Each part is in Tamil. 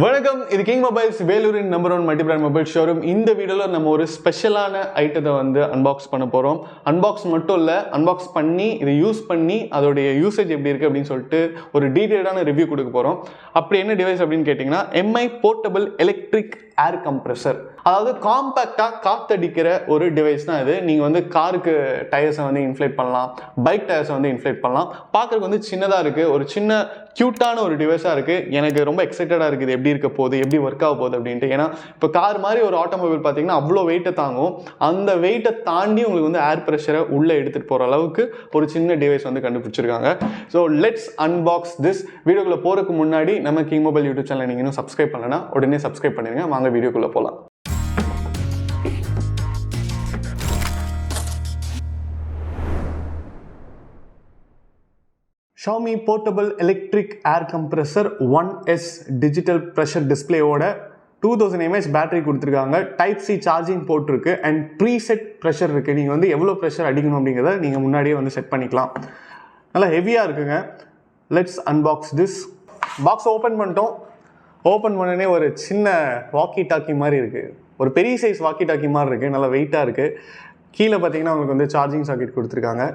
வணக்கம், இது கிங் மொபைல்ஸ் வேலூரின் number 1 multi brand mobile showroom. இந்த வீடியோவில் நம்ம ஒரு ஸ்பெஷலான ஐட்டத்தை வந்து அன்பாக்ஸ் பண்ண போகிறோம். அன்பாக்ஸ் மட்டும் இல்லை, அன்பாக்ஸ் பண்ணி இதை யூஸ் பண்ணி அதோடைய யூசேஜ் எப்படி இருக்குது அப்படின்னு சொல்லிட்டு ஒரு டீட்டெயிலான ரிவ்யூ கொடுக்க போகிறோம். அப்படி என்ன டிவைஸ் அப்படின்னு கேட்டிங்கன்னா, Mi portable electric air compressor. அதாவது காம்பேக்டாக காற்றடிக்கிற ஒரு டிவைஸ் தான் இது. நீங்கள் வந்து காருக்கு டயர்ஸை வந்து இன்ஃப்ளேட் பண்ணலாம், பைக் டயர்ஸை வந்து இன்ஃப்ளேட் பண்ணலாம். பார்க்குறதுக்கு வந்து சின்னதாக இருக்குது, ஒரு சின்ன க்யூட்டான ஒரு டிவைஸாக இருக்குது. எனக்கு ரொம்ப எக்ஸைட்டடாக இருக்குது எப்படி இருக்க போகுது, எப்படி ஒர்க் ஆக போகுது அப்படின்ட்டு. ஏன்னா இப்போ கார் மாதிரி ஒரு ஆட்டோமொபைல் பார்த்தீங்கன்னா அவ்வளோ வெயிட்டை தாங்கும். அந்த வெயிட்டை தாண்டி உங்களுக்கு வந்து ஏர் ப்ரெஷரை உள்ளே எடுத்துகிட்டு போகிற அளவுக்கு ஒரு சின்ன டிவைஸ் வந்து கண்டுபிடிச்சிருக்காங்க. So let's unbox this. வீடியோக்குள்ளே போகிறதுக்கு முன்னாடி நம்ம கிங் மொபைல் யூடியூப் சேனல் நீங்கள் இன்னும் சப்ஸ்கிரைப் பண்ணலன்னா உடனே சப்ஸ்கிரைப் பண்ணிடுங்க. வாங்க வீடியோக்குள்ளே போகலாம். Xiaomi portable electric air compressor 1S digital pressure டிஸ்பிளேயோட 2000 mAh பேட்டரி கொடுத்துருக்காங்க. டைப் சி சார்ஜிங் போர்ட் இருக்குது அண்ட் ப்ரீசெட் ப்ரெஷர் இருக்குது. நீங்கள் வந்து எவ்வளோ ப்ரெஷர் அடிக்கணும் அப்படிங்கிறத நீங்கள் முன்னாடியே வந்து செட் பண்ணிக்கலாம். நல்லா ஹெவியாக இருக்குங்க. Let's unbox this. Box open பண்ணிட்டோம். ஓப்பன் பண்ணனே ஒரு சின்ன வாக்கி டாக்கி மாதிரி இருக்குது, ஒரு பெரிய சைஸ் வாக்கி டாக்கி மாதிரி இருக்குது, நல்லா வெயிட்டாக இருக்குது. கீழே பார்த்தீங்கன்னா உங்களுக்கு வந்து சார்ஜிங் சாக்கெட் கொடுத்துருக்காங்க.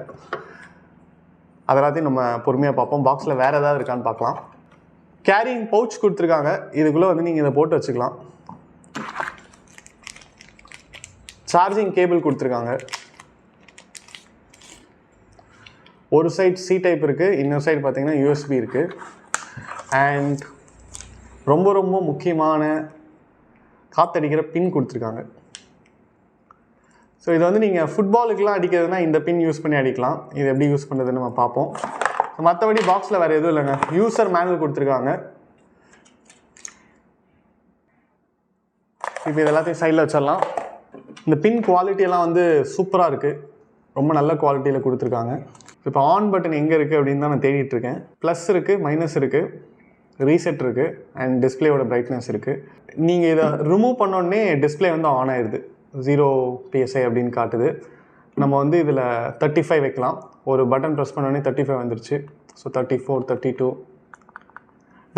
அதெல்லாத்தையும் நம்ம பொறுமையாக பார்ப்போம். பாக்ஸில் வேறு ஏதாவது இருக்கான்னு பார்க்கலாம். கேரிங் பவுச் கொடுத்துருக்காங்க, இதுக்குள்ளே வந்து நீங்கள் இதை போட்டு வச்சுக்கலாம். சார்ஜிங் கேபிள் கொடுத்துருக்காங்க. ஒரு சைட் சி டைப் இருக்குது, இன்னொரு சைடு பார்த்தீங்கன்னா யூஎஸ்பி இருக்குது. அண்ட் ரொம்ப ரொம்ப முக்கியமான காற்றடிக்கிற பின் கொடுத்துருக்காங்க. ஸோ இதை வந்து நீங்கள் ஃபுட்பாலுக்கெலாம் அடிக்கிறதுனா இந்த பின் யூஸ் பண்ணி அடிக்கலாம். இது எப்படி யூஸ் பண்ணுறதுன்னு நம்ம பார்ப்போம். மற்றபடி பாக்ஸில் வேறு எதுவும் இல்லைங்க. யூசர் மேனுவல் கொடுத்துருக்காங்க. இப்போ இது எல்லாத்தையும் சைடில் வச்சிடலாம். இந்த பின் குவாலிட்டியெல்லாம் வந்து சூப்பராக இருக்குது, ரொம்ப நல்ல குவாலிட்டியில் கொடுத்துருக்காங்க. இப்போ ஆன் பட்டன் எங்கே இருக்குது அப்படின்னு தான் நான் தேடிட்டு இருக்கேன். ப்ளஸ் இருக்குது, மைனஸ் இருக்குது, ரீசெட் இருக்குது அண்ட் டிஸ்பிளேயோட பிரைட்னஸ் இருக்குது. நீங்கள் இதை ரிமூவ் பண்ணோடனே டிஸ்பிளே வந்து ஆன் ஆயிடுது, 0 PSI அப்படின்னு காட்டுது. நம்ம வந்து இதில் 35 வைக்கலாம். ஒரு பட்டன் ப்ரெஸ் பண்ணோடனே 35 வந்துருச்சு. ஸோ 34, 32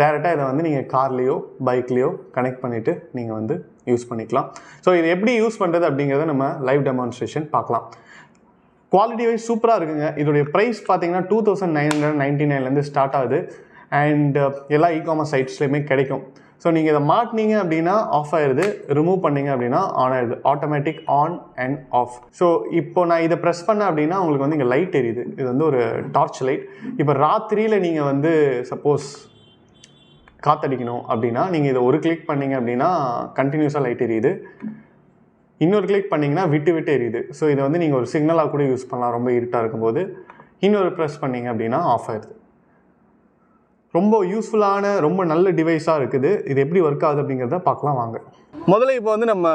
டேரெக்டாக இதை வந்து நீங்கள் கார்லேயோ பைக்லேயோ கனெக்ட் பண்ணிவிட்டு நீங்கள் வந்து யூஸ் பண்ணிக்கலாம். ஸோ இது எப்படி யூஸ் பண்ணுறது அப்படிங்கிறத நம்ம லைவ் டெமான்ஸ்ட்ரேஷன் பார்க்கலாம். குவாலிட்டி வைஸ் சூப்பராக இருக்குங்க. இதோடைய ப்ரைஸ் பார்த்தீங்கன்னா 2999 ஸ்டார்ட் ஆகுது அண்ட் எல்லா இகாமர்ஸ் சைட்ஸ்லையுமே கிடைக்கும். ஸோ நீங்கள் இதை மாட்டினீங்க அப்படின்னா ஆஃப் ஆயிடுது, ரிமூவ் பண்ணிங்க அப்படின்னா ஆன் ஆயிடுது. Automatic on and half. So இப்போ நான் இதை ப்ரெஸ் பண்ணேன் அப்படின்னா உங்களுக்கு வந்து இங்கே லைட் எரியுது. இது வந்து ஒரு டார்ச் லைட். இப்போ ராத்திரியில் நீங்கள் வந்து சப்போஸ் காற்றடிக்கணும் அப்படின்னா நீங்கள் இதை ஒரு கிளிக் பண்ணிங்க அப்படின்னா கண்டினியூஸாக லைட் எரியுது. இன்னொரு கிளிக் பண்ணிங்கன்னா விட்டு விட்டு எரியுது. ஸோ இதை வந்து நீங்கள் ஒரு சிக்னலாக கூட யூஸ் பண்ணலாம் ரொம்ப இருட்டாக இருக்கும்போது. இன்னொரு ப்ரெஸ் பண்ணிங்க அப்படின்னா ஆஃப் ஆயிடுது. ரொம்ப யூஸ்ஃபுல்லான ரொம்ப நல்ல டிவைஸாக இருக்குது. இது எப்படி ஒர்க் ஆகுது அப்படிங்கிறத பார்க்கலாம் வாங்க. முதல்ல இப்போ வந்து நம்ம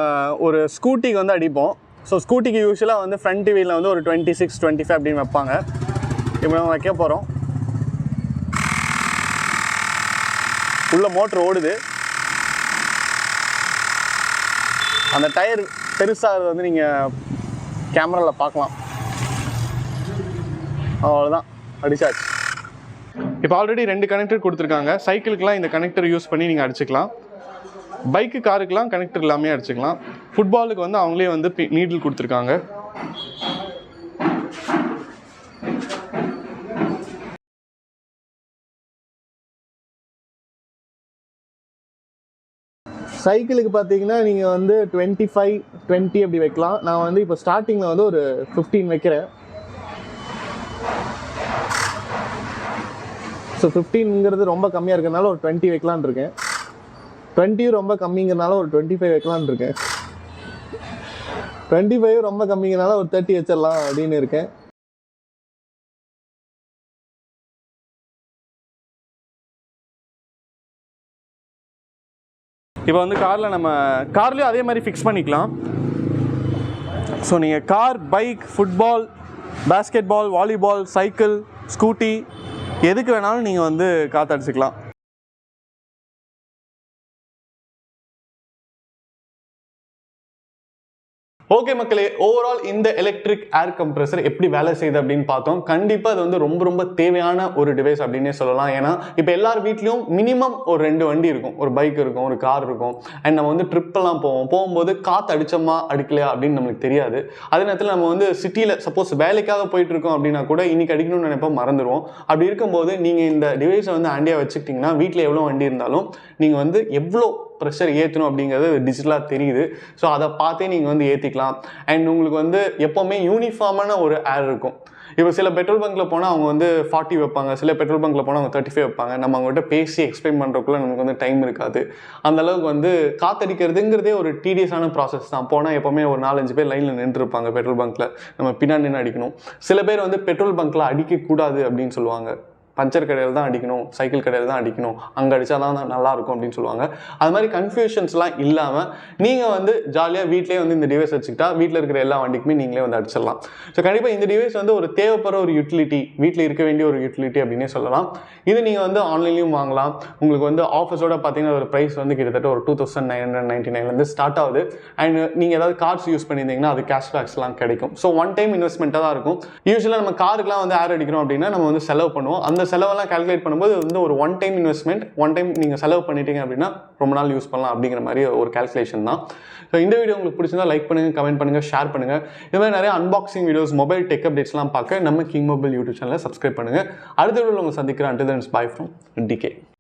ஒரு ஸ்கூட்டிக்கு வந்து அடிப்போம். ஸோ ஸ்கூட்டிக்கு யூஸ்வலாக வந்து ஃப்ரண்ட் வீலில் வந்து ஒரு 26, 25 அப்படின்னு வைப்பாங்க. இப்போ நம்ம வைக்க போகிறோம். உள்ள மோட்ரு ஓடுது. அந்த டயர் பெருசாக வந்து நீங்கள் கேமராவில் பார்க்கலாம். அவ்வளோதான், அடிச்சாச்சு. இப்போ ஆல்ரெடி 2 கனெக்டர் கொடுத்துருக்காங்க. சைக்கிளுக்கெலாம் இந்த கனெக்டர் யூஸ் பண்ணி நீங்கள் அடிச்சுக்கலாம். பைக்கு காருக்கெலாம் கனெக்டர் எல்லாமே அடிச்சுக்கலாம். ஃபுட்பாலுக்கு வந்து அவங்களே வந்து நீடில் கொடுத்துருக்காங்க. சைக்கிளுக்கு பார்த்தீங்கன்னா நீங்கள் வந்து 25, 20 அப்படி வைக்கலாம். நான் வந்து இப்போ ஸ்டார்டிங்கில் வந்து ஒரு 15 வைக்கிறேன். ஸோ 15ங்கிறது ரொம்ப கம்மியாக இருக்கிறதுனால ஒரு 20 வைக்கலான்னு இருக்கேன். 20 ரொம்ப கம்மிங்கிறதுனால ஒரு 25 வைக்கலான்னு இருக்கேன். 25 ரொம்ப கம்மிங்கிறதுனால ஒரு 30 வச்சிடலாம் அப்படின்னு இருக்கேன். இப்போ வந்து நம்ம கார்லேயும் அதே மாதிரி ஃபிக்ஸ் பண்ணிக்கலாம். ஸோ நீங்கள் car, bike, football, basketball, volleyball, cycle, scooty எதுக்கு வேணாலும் நீங்கள் வந்து காற்றடிச்சிக்கலாம். ஓகே மக்களே, ஓவரால் இந்த எலக்ட்ரிக் ஏர் கம்ப்ரஸர் எப்படி வேலை செய்யுது அப்படின்னு பார்த்தோம். கண்டிப்பாக அது வந்து ரொம்ப ரொம்ப தேவையான ஒரு டிவைஸ் அப்படின்னே சொல்லலாம். ஏன்னா இப்போ எல்லார் வீட்லேயும் மினிமம் ஒரு 2 வண்டி இருக்கும், ஒரு பைக் இருக்கும், ஒரு கார் இருக்கும். அண்ட் நம்ம வந்து ட்ரிப்பெல்லாம் போகும்போது காற்று அடிச்சோமா அடிக்கலையா அப்படின்னு நம்மளுக்கு தெரியாது. அதே நேரத்தில் நம்ம வந்து சிட்டியில் சப்போஸ் வேலைக்காக போயிட்டு இருக்கோம் அப்படின்னா கூட இன்னைக்கு அடிக்கணும்னு நினைப்போம், மறந்துடுவோம். அப்படி இருக்கும்போது நீங்கள் இந்த டிவைஸை வந்து ஹேண்டியாக வச்சுக்கிட்டிங்கன்னா வீட்டில் எவ்வளோ வண்டி இருந்தாலும் நீங்கள் வந்து எவ்வளோ ப்ரெஷர் ஏற்றணும் அப்படிங்கிறது டிஜிட்டலாக தெரியுது. ஸோ அதை பார்த்தே நீங்கள் வந்து ஏற்றிக்கலாம். அண்ட் உங்களுக்கு வந்து எப்போவுமே யூனிஃபார்மான ஒரு ஏர் இருக்கும். இப்போ சில பெட்ரோல் பங்க்கில் போனால் அவங்க வந்து 40 வைப்பாங்க, சில பெட்ரோல் பங்க்கில் போனால் அவங்க 35 வைப்பாங்க. நம்ம அவங்ககிட்ட பேசி எக்ஸ்பிளைன் பண்ணுறதுக்குள்ள நமக்கு வந்து டைம் இருக்காது. அந்தளவுக்கு வந்து காற்றடிக்கிறதுங்கிறதே ஒரு டீடியஸான ப்ராசஸ் தான். போனால் எப்போவுமே ஒரு 4-5 பேர் லைனில் நின்றுருப்பாங்க பெட்ரோல் பங்க்கில், நம்ம பின்னாடி நின்று அடிக்கணும். சில பேர் வந்து பெட்ரோல் பங்க்கில் அடிக்கக்கூடாது அப்படின்னு சொல்லுவாங்க. பஞ்சர் கடையில் தான் அடிக்கணும், சைக்கிள் கடையில் தான் அடிக்கணும், அங்கே அடித்தா தான் நல்லாயிருக்கும் அப்படின்னு சொல்லுவாங்க. அது மாதிரி கன்ஃபியூஷன்ஸ்லாம் இல்லாமல் நீங்கள் வந்து ஜாலியாக வீட்டிலே வந்து இந்த டிவைஸ் வச்சுக்கிட்டா வீட்டில் இருக்கிற எல்லா வண்டிக்குமே நீங்களே வந்து அடிச்சிடலாம். ஸோ கண்டிப்பாக இந்த டிவைஸ் வந்து ஒரு தேவைப்படுற ஒரு யூட்டிலிட்டி, வீட்டில் இருக்க வேண்டிய ஒரு யூட்டிலிட்டி அப்படின்னே சொல்லலாம். இது நீங்கள் வந்து ஆன்லைன்லையும் வாங்கலாம். உங்களுக்கு வந்து ஆஃபர்ஸோட பார்த்தீங்கன்னா ஒரு ப்ரைஸ் வந்து கிட்டத்தட்ட ஒரு 2999 ஸ்டார்ட் ஆகுது. அண்ட் நீங்கள் ஏதாவது கார்ஸ் யூஸ் பண்ணியிருந்தீங்கன்னா அது கேஷ்பேக்ஸ்லாம் கிடைக்கும். ஸோ ஒன் டைம் இன்வெஸ்ட்மெண்ட்டாக தான் இருக்கும். யூஸ்வலாக நம்ம காருக்குலாம் வந்து ஏர் அடிக்கிறோம் அப்படின்னா நம்ம வந்து செலவு பண்ணுவோம். அந்த செலவெல்லாம் கால்குலேட் பண்ணும்போது வந்து ஒரு one time investment, one time நீங்கள் செலவு பண்ணிட்டீங்க அப்படின்னா ரொம்ப நாள் யூஸ் பண்ணலாம் அப்படிங்கிற மாதிரி ஒரு கால்குலேஷன் தான். ஸோ இந்த வீடியோ உங்களுக்கு பிடிச்சிருந்தா லைக் பண்ணுங்கள், கமெண்ட் பண்ணுங்கள், ஷேர் பண்ணுங்கள். இது மாதிரி நிறைய அன்பாக்சிங் வீடியோஸ், மொபைல் டெக் அப்டேட்ஸ்லாம் பார்க்க நம்ம கிங் மொபைல் யூடியூப் சேனலை சப்ஸ்கிரைப் பண்ணுங்கள். அடுத்த வீடியோவில் உங்களை சந்திக்கிறேன். Until then, bye from DK.